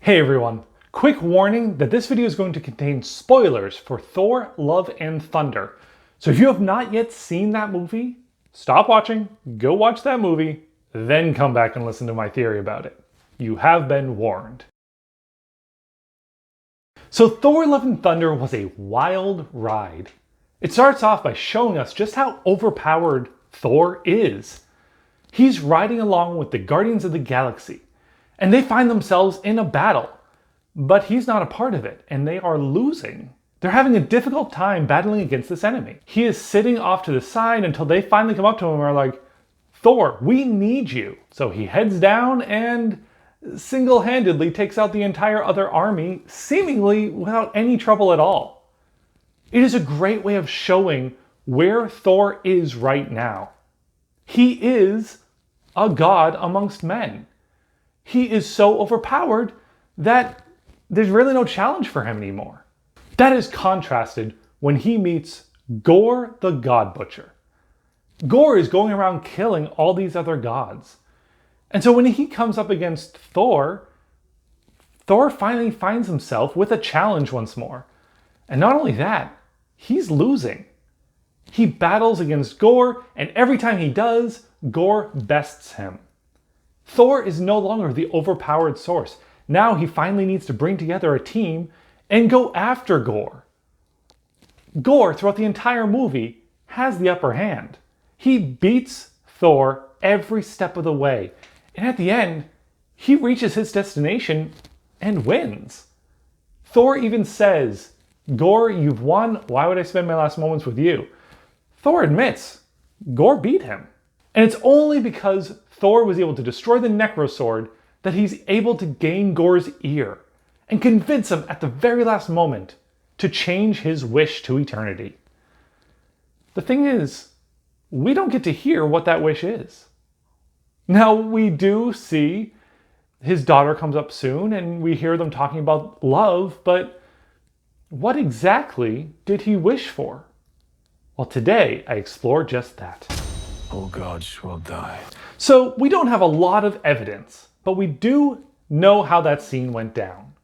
Hey everyone, quick warning that this video is going to contain spoilers for Thor Love and Thunder. So if you have not yet seen that movie, stop watching, go watch that movie, then come back and listen to my theory about it. You have been warned. So Thor Love and Thunder was a wild ride. It starts off by showing us just how overpowered Thor is. He's riding along with the Guardians of the Galaxy, and they find themselves in a battle, but he's not a part of it, and they are losing. They're having a difficult time battling against this enemy. He is sitting off to the side until they finally come up to him and are like, Thor, we need you. So he heads down and single-handedly takes out the entire other army, seemingly without any trouble at all. It is a great way of showing where Thor is right now. He is a god amongst men. He is so overpowered that there's really no challenge for him anymore. That is contrasted when he meets Gorr the God Butcher. Gorr is going around killing all these other gods. And so when he comes up against Thor, Thor finally finds himself with a challenge once more. And not only that, he's losing. He battles against Gorr, and every time he does, Gorr bests him. Thor is no longer the overpowered source. Now he finally needs to bring together a team and go after Gorr. Gorr, throughout the entire movie, has the upper hand. He beats Thor every step of the way. And at the end, he reaches his destination and wins. Thor even says, Gorr, you've won. Why would I spend my last moments with you? Thor admits, Gorr beat him. And it's only because Thor was able to destroy the Necro Sword that he's able to gain Gorr's ear and convince him at the very last moment to change his wish to eternity. The thing is, we don't get to hear what that wish is. Now, we do see his daughter comes up soon and we hear them talking about love, but what exactly did he wish for? Well, today I explore just that. All gods will die. So we don't have a lot of evidence, but we do know how that scene went down.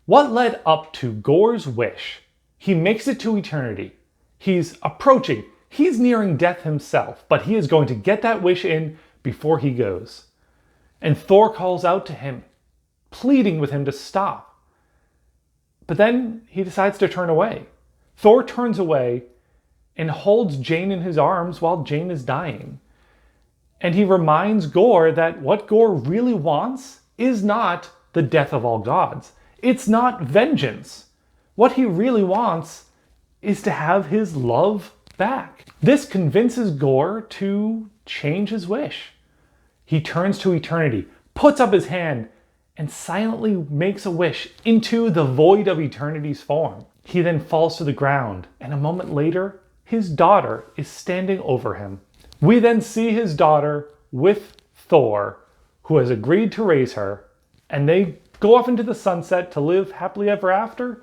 What led up to Gorr's wish? He makes it to eternity. He's approaching. He's nearing death himself, but he is going to get that wish in before he goes. And Thor calls out to him, pleading with him to stop. But then he decides to turn away. Thor turns away and holds Jane in his arms while Jane is dying. And he reminds Gorr that what Gorr really wants is not the death of all gods. It's not vengeance. What he really wants is to have his love back. This convinces Gorr to change his wish. He turns to eternity, puts up his hand, and silently makes a wish into the void of eternity's form. He then falls to the ground, and a moment later, his daughter is standing over him. We then see his daughter with Thor, who has agreed to raise her, and they go off into the sunset to live happily ever after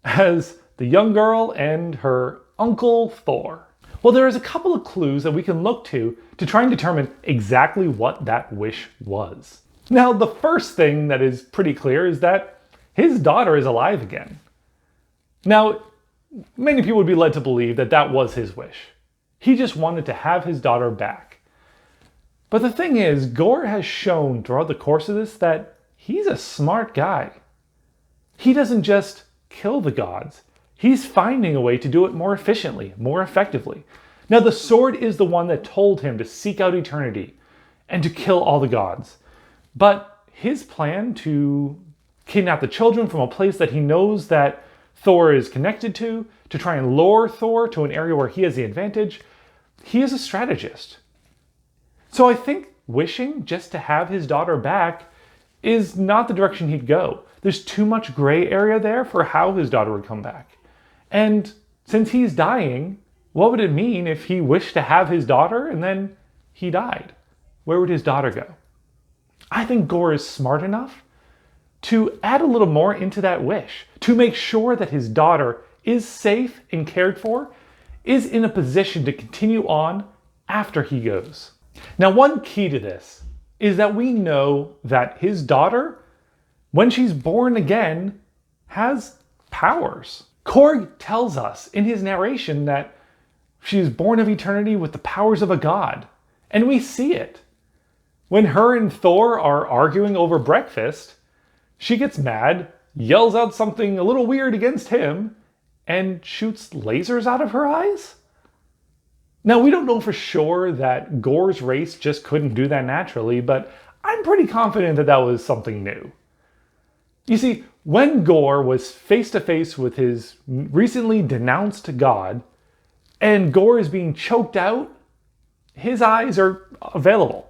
as the young girl and her uncle Thor. Well, there is a couple of clues that we can look to try and determine exactly what that wish was. Now, the first thing that is pretty clear is that his daughter is alive again. Now, many people would be led to believe that that was his wish. He just wanted to have his daughter back. But the thing is, Gorr has shown throughout the course of this that he's a smart guy. He doesn't just kill the gods. He's finding a way to do it more efficiently, more effectively. Now, the sword is the one that told him to seek out eternity and to kill all the gods. But his plan to kidnap the children from a place that he knows that Thor is connected to try and lure Thor to an area where he has the advantage, he is a strategist. So I think wishing just to have his daughter back is not the direction he'd go. There's too much gray area there for how his daughter would come back. And since he's dying, what would it mean if he wished to have his daughter and then he died? Where would his daughter go? I think Gorr is smart enough to add a little more into that wish, to make sure that his daughter is safe and cared for, is in a position to continue on after he goes. Now, one key to this is that we know that his daughter when she's born again, has powers. Korg tells us in his narration that she is born of eternity with the powers of a god, and we see it. When her and Thor are arguing over breakfast, she gets mad, yells out something a little weird against him, and shoots lasers out of her eyes? Now, we don't know for sure that Gorr's race just couldn't do that naturally, but I'm pretty confident that that was something new. You see, when Gorr was face to face with his recently denounced god, and Gorr is being choked out, his eyes are available.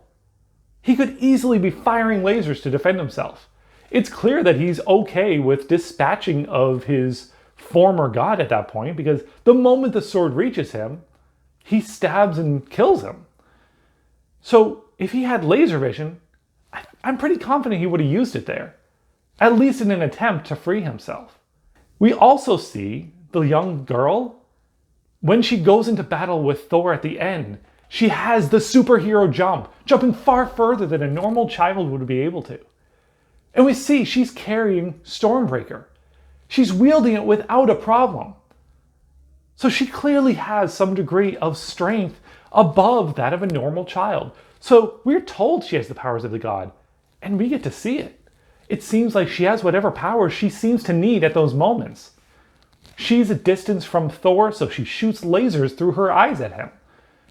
He could easily be firing lasers to defend himself. It's clear that he's okay with dispatching of his former god at that point, because the moment the sword reaches him, he stabs and kills him. So if he had laser vision, I'm pretty confident he would have used it there, at least in an attempt to free himself. We also see the young girl, when she goes into battle with Thor at the end, she has the superhero jump, jumping far further than a normal child would be able to. And we see she's carrying Stormbreaker. She's wielding it without a problem. So she clearly has some degree of strength above that of a normal child. So we're told she has the powers of the god, and we get to see it. It seems like she has whatever powers she seems to need at those moments. She's a distance from Thor, so she shoots lasers through her eyes at him.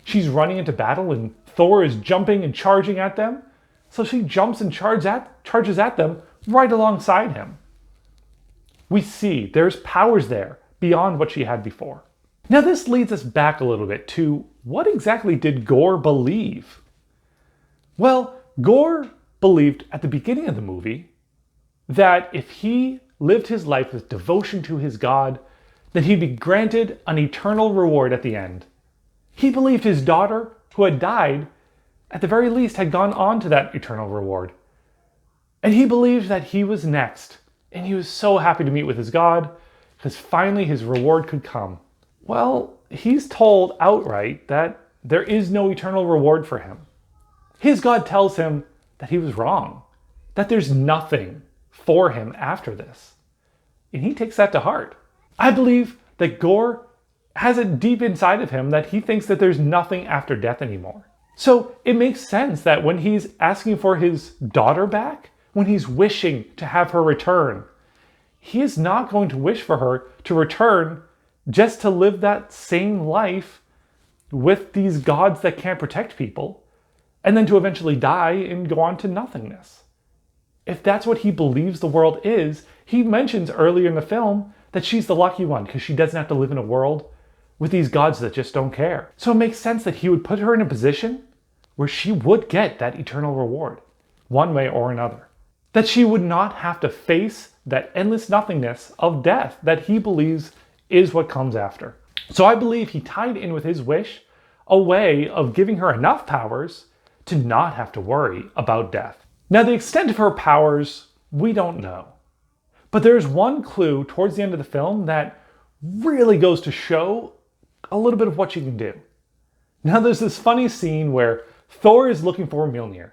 She's running into battle and Thor is jumping and charging at them, so she jumps and charges at them right alongside him. We see there's powers there beyond what she had before. Now this leads us back a little bit to what exactly did Gorr believe? Well, Gorr believed at the beginning of the movie that if he lived his life with devotion to his god, then he'd be granted an eternal reward at the end. He believed his daughter, who had died, at the very least had gone on to that eternal reward. And he believed that he was next, and he was so happy to meet with his god, because finally his reward could come. Well, he's told outright that there is no eternal reward for him. His god tells him that he was wrong, that there's nothing for him after this. And he takes that to heart. I believe that Gorr has it deep inside of him that he thinks that there's nothing after death anymore. So it makes sense that when he's asking for his daughter back, when he's wishing to have her return, he is not going to wish for her to return just to live that same life with these gods that can't protect people, and then to eventually die and go on to nothingness. If that's what he believes the world is, he mentions earlier in the film that she's the lucky one because she doesn't have to live in a world with these gods that just don't care. So it makes sense that he would put her in a position where she would get that eternal reward, one way or another. That she would not have to face that endless nothingness of death that he believes is what comes after. So I believe he tied in with his wish a way of giving her enough powers to not have to worry about death. Now the extent of her powers, we don't know. But there's one clue towards the end of the film that really goes to show a little bit of what she can do. Now there's this funny scene where Thor is looking for Mjolnir,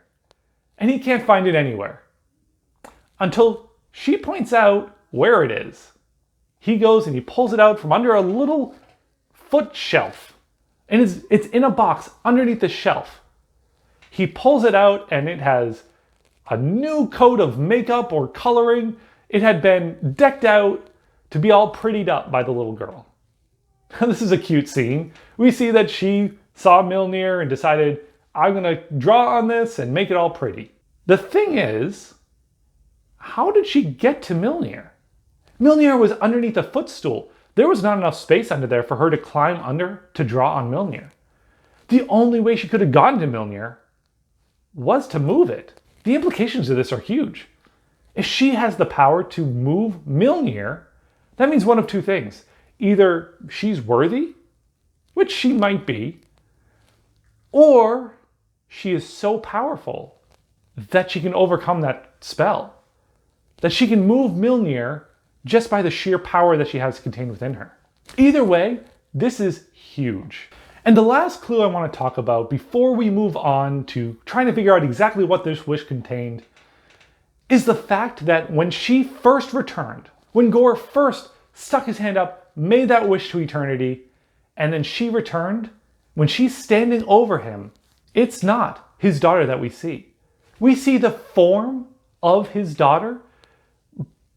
and he can't find it anywhere. Until she points out where it is. He goes and he pulls it out from under a little foot shelf. And it's in a box underneath the shelf. He pulls it out and it has a new coat of makeup or coloring. It had been decked out to be all prettied up by the little girl. This is a cute scene. We see that she saw Mjolnir and decided, I'm gonna draw on this and make it all pretty. The thing is, how did she get to Mjolnir? Mjolnir was underneath a footstool. There was not enough space under there for her to climb under to draw on Mjolnir. The only way she could have gotten to Mjolnir was to move it. The implications of this are huge. If she has the power to move Mjolnir, that means one of two things. Either she's worthy, which she might be, or she is so powerful that she can overcome that spell. That she can move Mjolnir just by the sheer power that she has contained within her. Either way, this is huge. And the last clue I want to talk about before we move on to trying to figure out exactly what this wish contained is the fact that when she first returned, when Gorr first stuck his hand up, made that wish to eternity, and then she returned, when she's standing over him, it's not his daughter that we see. We see the form of his daughter,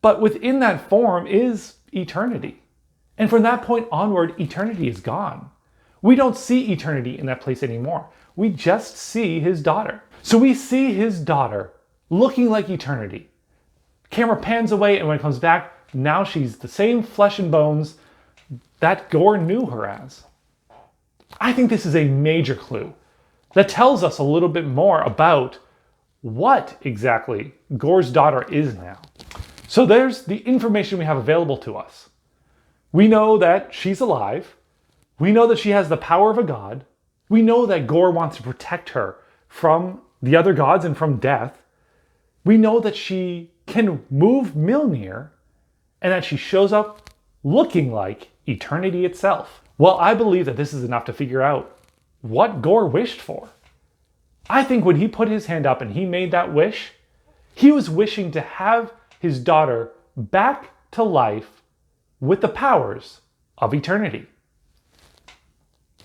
but within that form is eternity. And from that point onward, eternity is gone. We don't see eternity in that place anymore. We just see his daughter. So we see his daughter looking like eternity. Camera pans away, and when it comes back, now she's the same flesh and bones that Gorr knew her as. I think this is a major clue that tells us a little bit more about what exactly Gorr's daughter is now. So there's the information we have available to us. We know that she's alive. We know that she has the power of a god. We know that Gorr wants to protect her from the other gods and from death. We know that she can move Mjolnir and that she shows up looking like eternity itself. Well, I believe that this is enough to figure out what Gorr wished for. I think when he put his hand up and he made that wish, he was wishing to have his daughter back to life with the powers of eternity.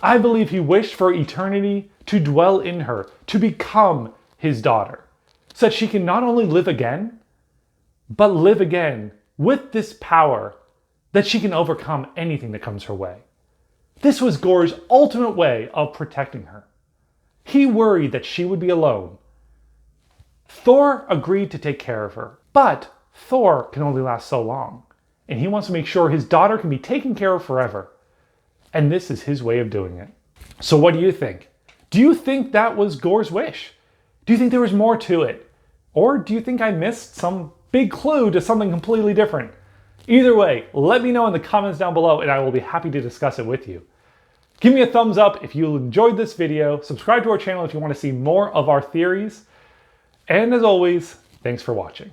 I believe he wished for eternity to dwell in her, to become his daughter, so that she can not only live again, but live again with this power that she can overcome anything that comes her way. This was Gorr's ultimate way of protecting her. He worried that she would be alone. Thor agreed to take care of her, but Thor can only last so long, and he wants to make sure his daughter can be taken care of forever. And this is his way of doing it. So what do you think? Do you think that was Gorr's wish? Do you think there was more to it? Or do you think I missed some big clue to something completely different? Either way, let me know in the comments down below and I will be happy to discuss it with you. Give me a thumbs up if you enjoyed this video. Subscribe to our channel if you want to see more of our theories. And as always, thanks for watching.